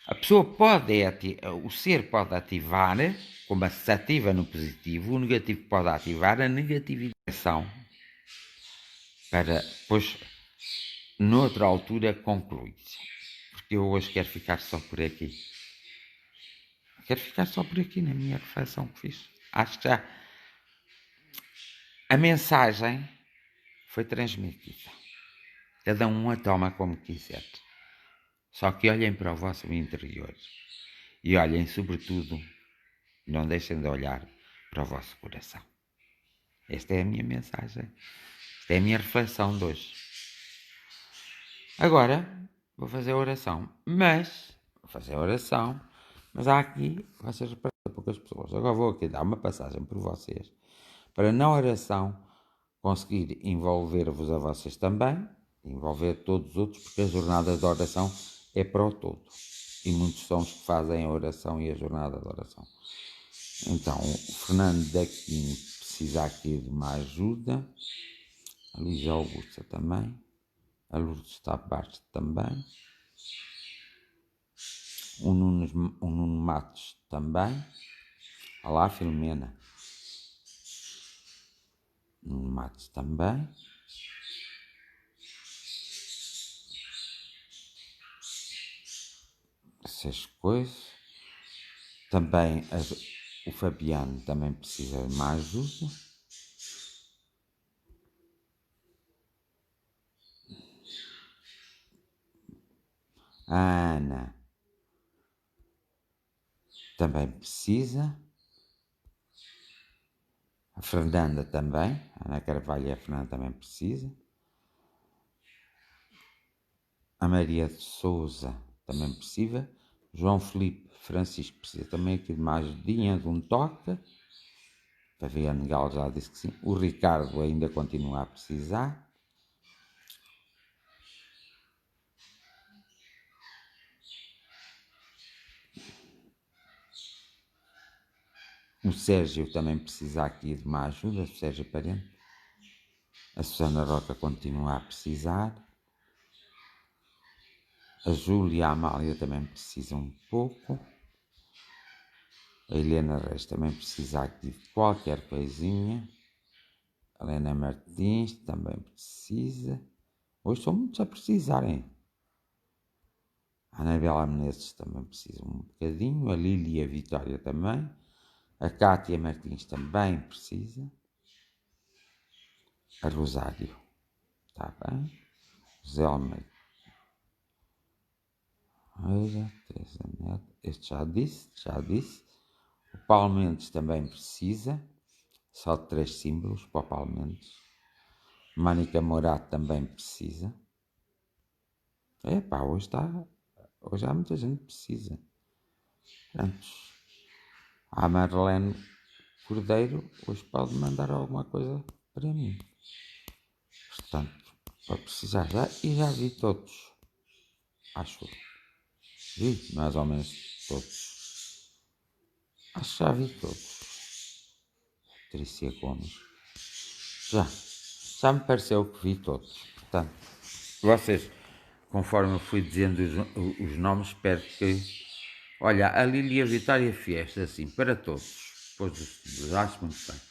A pessoa pode, o ser pode ativar, como se ativa no positivo, o negativo pode ativar a negativização para depois, noutra altura, concluir-se. Porque eu hoje quero ficar só por aqui. Quero ficar só por aqui na minha reflexão que fiz. Acho que já a mensagem foi transmitida. Cada um a toma como quiser. Só que olhem para o vosso interior. E olhem, sobretudo, não deixem de olhar para o vosso coração. Esta é a minha mensagem. Esta é a minha reflexão de hoje. Agora, vou fazer a oração. Mas há aqui, vocês reparam, poucas pessoas. Agora vou aqui dar uma passagem por vocês, para na oração conseguir envolver-vos a vocês também, envolver todos os outros, porque a jornada de oração é para o todo. E muitos são os que fazem a oração e a jornada de oração. Então, o Fernando daqui precisa aqui de uma ajuda. A Lígia Augusta também. A Lourdes está abaixo também. O Nuno Matos também. Olá, Filomena. Nuno Matos também. Essas coisas. Também o Fabiano também precisa de uma ajuda. A Ana também precisa. A Fernanda também. A Ana Carvalho e a Fernanda também precisa. A Maria de Souza também precisa. João Felipe Francisco precisa também aqui de uma ajudinha, de um toque. A Viviane Gal já disse que sim. O Ricardo ainda continua a precisar. O Sérgio também precisa aqui de uma ajuda. O Sérgio Parente. A Susana Roca continua a precisar. A Júlia e a Amália também precisam um pouco. A Helena Reis também precisa aqui de qualquer coisinha. A Helena Martins também precisa. Hoje são muitos a precisarem. A Anabela Menezes também precisa um bocadinho. A Lília e a Vitória também. A Cátia Martins também precisa. A Rosário. Está bem. José Almeida. Olha, Teresa Neto. Este já disse. O Paulo Mendes também precisa. Só de 3 símbolos para o Paulo Mendes. Mónica Morato também precisa. Epá, hoje há muita gente que precisa. Antes, a Marlene Cordeiro hoje pode mandar alguma coisa para mim. Portanto, para precisar já vi todos. Acho. Vi mais ou menos todos. Acho que já vi todos. Patrícia Gomes. Já me pareceu que vi todos. Portanto, vocês, conforme eu fui dizendo os nomes, espero que... Olha, a Lília Vitória Fiesta, assim, para todos. Pois acho muito bem.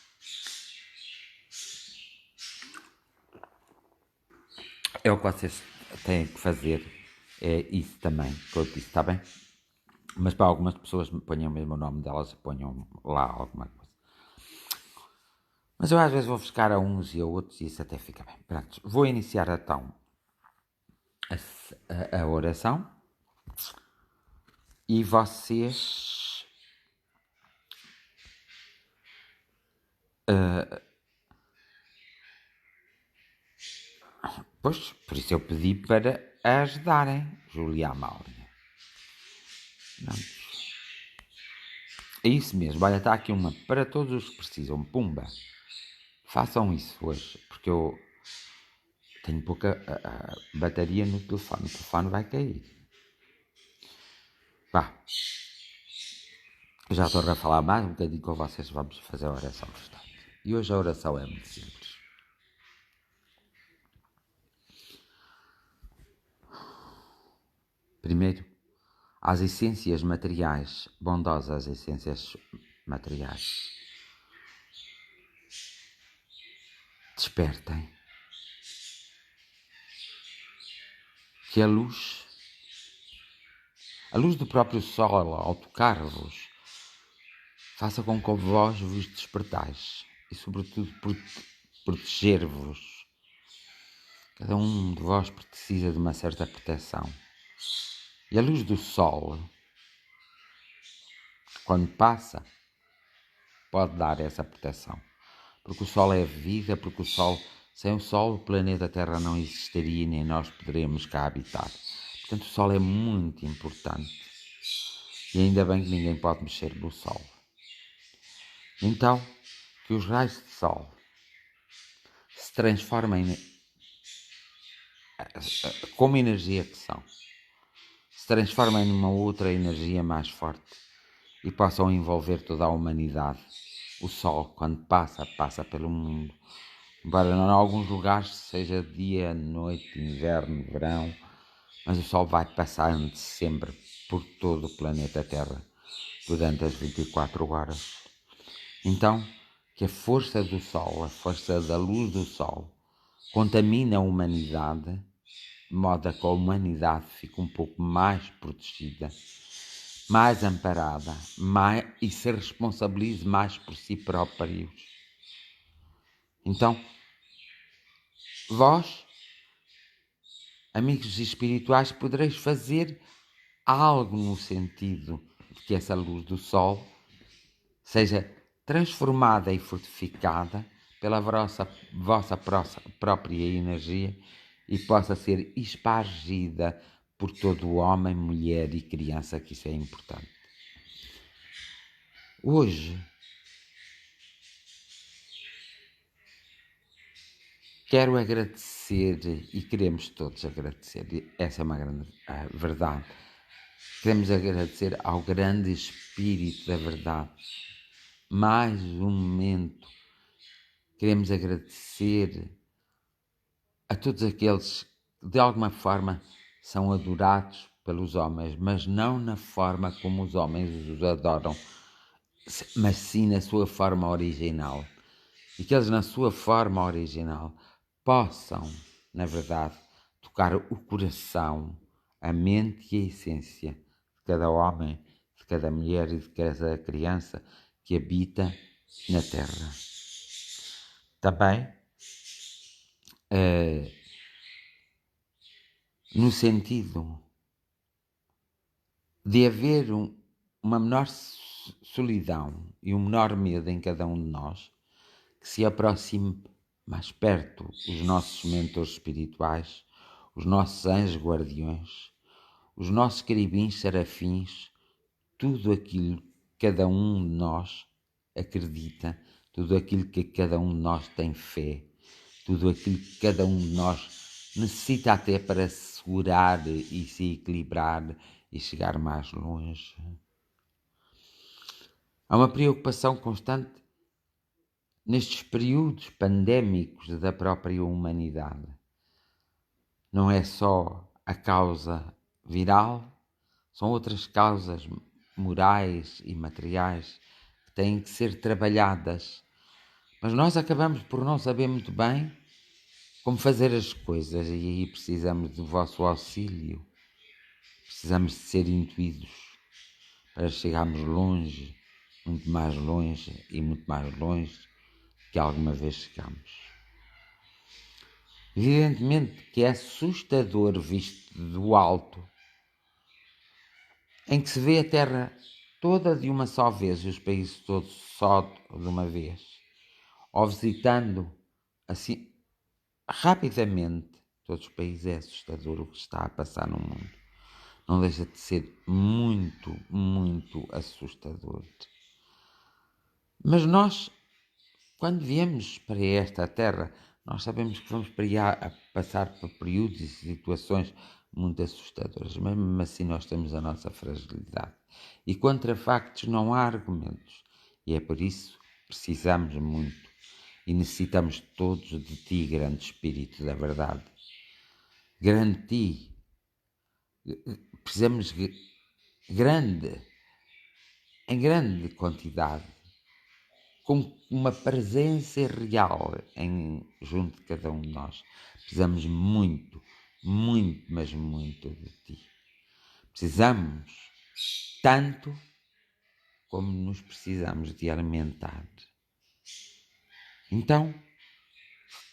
É o que vocês têm que fazer. É isso também, que eu disse, está bem? Mas para algumas pessoas ponham mesmo o nome delas e ponham lá alguma coisa. Mas eu às vezes vou buscar a uns e a outros e isso até fica bem. Pronto, vou iniciar então a oração. E vocês pois, por isso eu pedi para ajudarem, Júlia Amália. É isso mesmo, olha, está aqui uma para todos os que precisam, pumba. Façam isso hoje, porque eu tenho pouca bateria no telefone. O telefone vai cair. Vá. Já estou a falar mais um bocadinho com vocês. Vamos fazer a oração restante. E hoje a oração é muito simples. Primeiro, às essências materiais, bondosas essências materiais. Despertem. Que a luz do próprio sol, ao tocar-vos, faça com que vós vos despertais e, sobretudo, proteger-vos. Cada um de vós precisa de uma certa proteção. E a luz do sol, quando passa, pode dar essa proteção. Porque o sol é vida, porque sem o sol, o planeta Terra não existiria e nem nós poderíamos cá habitar. Portanto, o sol é muito importante. E ainda bem que ninguém pode mexer no sol. Então, que os raios de sol se transformem como energia que são, se transformem numa outra energia mais forte e possam envolver toda a humanidade. O sol, quando passa pelo mundo. Embora em alguns lugares seja dia, noite, inverno, verão, mas o sol vai passando sempre por todo o planeta Terra durante as 24 horas. Então, que a força do sol, a força da luz do sol, contamina a humanidade, de modo a que a humanidade fique um pouco mais protegida, mais amparada, e se responsabilize mais por si próprios. Então, vós, amigos espirituais, podereis fazer algo no sentido de que essa luz do sol seja transformada e fortificada pela vossa própria energia e possa ser espargida por todo o homem, mulher e criança, que isso é importante. Hoje, quero agradecer, e queremos todos agradecer, essa é uma grande verdade, queremos agradecer ao grande Espírito da Verdade. Mais um momento, queremos agradecer a todos aqueles que de alguma forma são adorados pelos homens, mas não na forma como os homens os adoram, mas sim na sua forma original. E que eles na sua forma original possam, na verdade, tocar o coração, a mente e a essência de cada homem, de cada mulher e de cada criança que habita na Terra. Também, no sentido de haver uma menor solidão e um menor medo em cada um de nós, que se aproxime mais perto os nossos mentores espirituais, os nossos anjos guardiões, os nossos querubins, serafins, tudo aquilo que cada um de nós acredita, tudo aquilo que cada um de nós tem fé, tudo aquilo que cada um de nós necessita até para se segurar e se equilibrar e chegar mais longe. Há uma preocupação constante nestes períodos pandémicos da própria humanidade. Não é só a causa viral, são outras causas morais e materiais que têm que ser trabalhadas. Mas nós acabamos por não saber muito bem como fazer as coisas e aí precisamos do vosso auxílio. Precisamos de ser intuídos para chegarmos longe, muito mais longe e muito mais longe que alguma vez chegamos. Evidentemente que é assustador visto do alto, em que se vê a Terra toda de uma só vez e os países todos só de uma vez, ou visitando assim rapidamente todos os países. É assustador o que está a passar no mundo. Não deixa de ser muito, muito assustador. Mas nós quando viemos para esta terra, nós sabemos que vamos para aí a passar por períodos e situações muito assustadoras. Mesmo assim nós temos a nossa fragilidade. E contra factos não há argumentos. E é por isso que precisamos muito e necessitamos todos de Ti, grande Espírito da verdade. Grande Ti. Precisamos grande, em grande quantidade, com uma presença real junto de cada um de nós. Precisamos muito, muito, mas muito de Ti. Precisamos tanto como nos precisamos de alimentar. Então,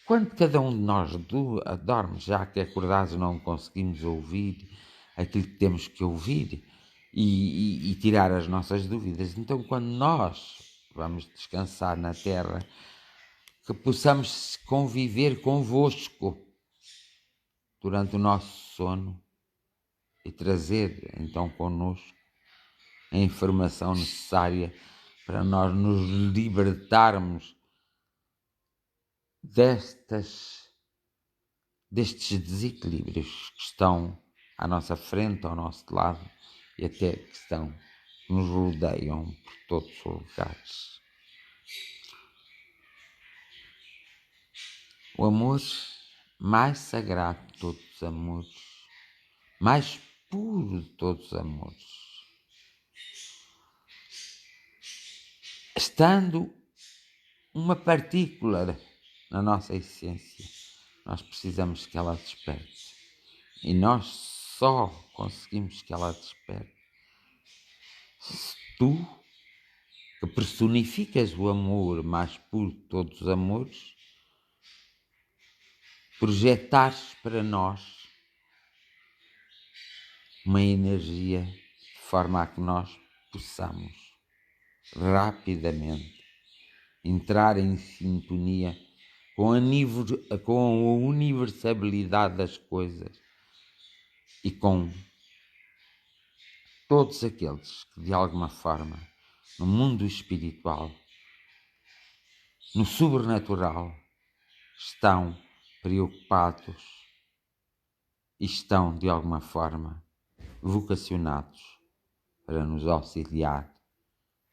quando cada um de nós dorme, já que acordados não conseguimos ouvir aquilo que temos que ouvir e tirar as nossas dúvidas, então quando nós vamos descansar na terra, que possamos conviver convosco durante o nosso sono e trazer então connosco a informação necessária para nós nos libertarmos destes desequilíbrios que estão à nossa frente, ao nosso lado e até que nos rodeiam por todos os lugares. O amor mais sagrado de todos os amores, mais puro de todos os amores, estando uma partícula na nossa essência, nós precisamos que ela desperte. E nós só conseguimos que ela desperte se tu, que personificas o amor mais puro de todos os amores, projetares para nós uma energia de forma a que nós possamos rapidamente entrar em sintonia com a universalidade das coisas e com todos aqueles que de alguma forma no mundo espiritual, no sobrenatural, estão preocupados e estão de alguma forma vocacionados para nos auxiliar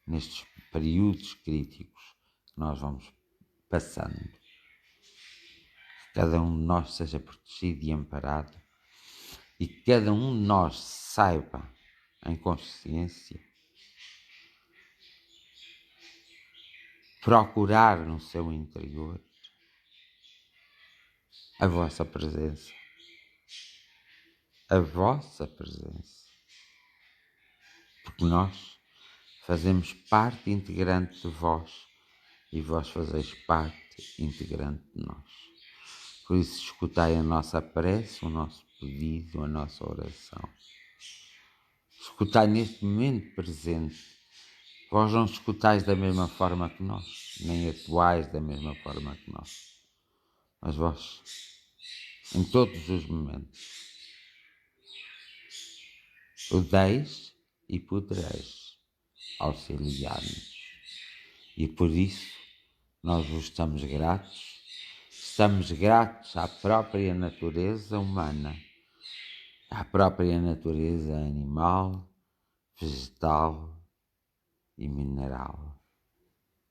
nestes períodos críticos que nós vamos passando. Que cada um de nós seja protegido e amparado e que cada um de nós saiba em consciência procurar no seu interior a vossa presença. A vossa presença. Porque nós fazemos parte integrante de vós e vós fazeis parte integrante de nós. Por isso, escutai a nossa prece, o nosso pedido, a nossa oração. Escutai neste momento presente. Vós não escutais da mesma forma que nós, nem atuais da mesma forma que nós. Mas vós, em todos os momentos, podeis e podereis auxiliar-nos. E por isso nós vos estamos gratos. Estamos gratos à própria natureza humana, à própria natureza animal, vegetal e mineral.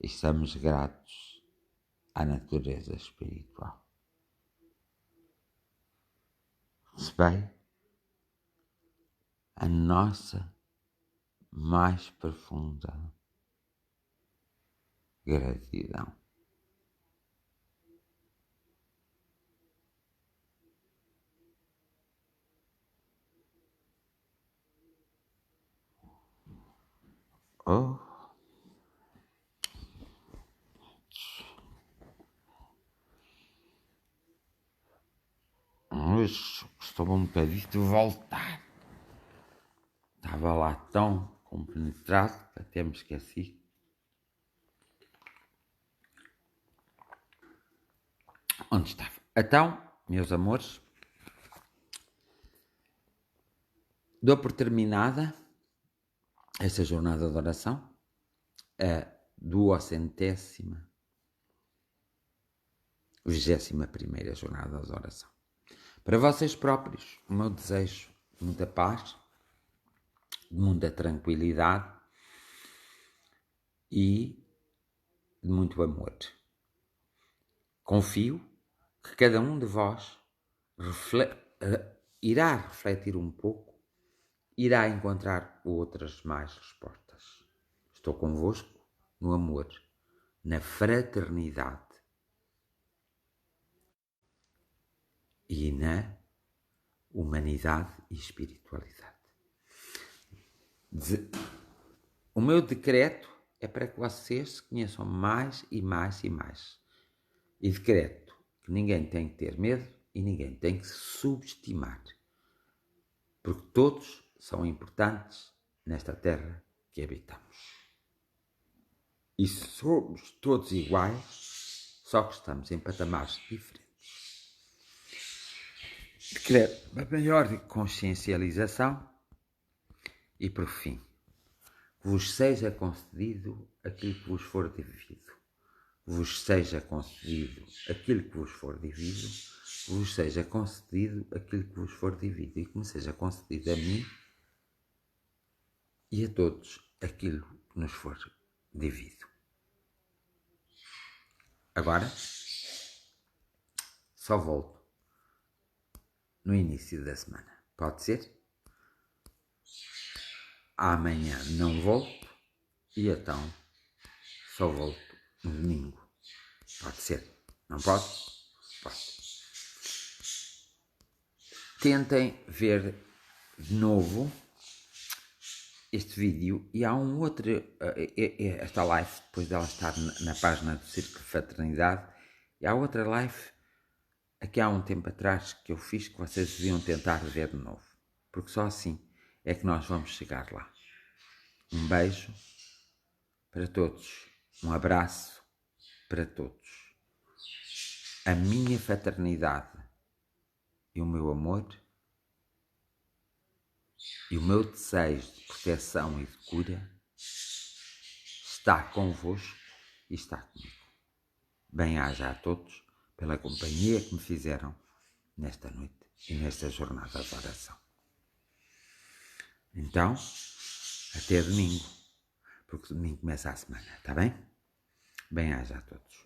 E estamos gratos à natureza espiritual. Recebei a nossa mais profunda gratidão. Oh, hoje gostava um bocadinho de voltar. Estava lá tão compenetrado que até me esqueci. Onde estava? Então, meus amores, dou por terminada esta jornada de oração, a 200ª 21ª jornada de oração. Para vocês próprios, o meu desejo de muita paz, de muita tranquilidade e de muito amor. Confio que cada um de vós irá refletir um pouco, irá encontrar outras mais respostas. Estou convosco no amor, na fraternidade e na humanidade e espiritualidade. O meu decreto é para que vocês se conheçam mais e mais e mais. E decreto que ninguém tem que ter medo e ninguém tem que se subestimar. Porque todos são importantes nesta terra que habitamos. E somos todos iguais, só que estamos em patamares diferentes. Decreto uma maior consciencialização e, por fim, que vos seja concedido aquilo que vos for devido. Vos seja concedido aquilo que vos for devido, vos seja concedido aquilo que vos for devido e que me seja concedido a mim e a todos aquilo que nos for devido. Agora, só volto no início da semana. Pode ser? Amanhã não volto e então só volto no domingo. Pode ser? Não pode? Pode. Tentem ver de novo este vídeo e há um outro, esta live, depois dela estar na página do Círculo de Fraternidade, e há outra live, aqui há um tempo atrás, que eu fiz, que vocês deviam tentar ver de novo, porque só assim é que nós vamos chegar lá. Um beijo para todos, um abraço para todos. A minha fraternidade e o meu amor e o meu desejo de proteção e de cura está convosco e está comigo. Bem-aja a todos pela companhia que me fizeram nesta noite e nesta jornada de oração. Então, até domingo, porque domingo começa a semana, está bem? Bem-aja a todos.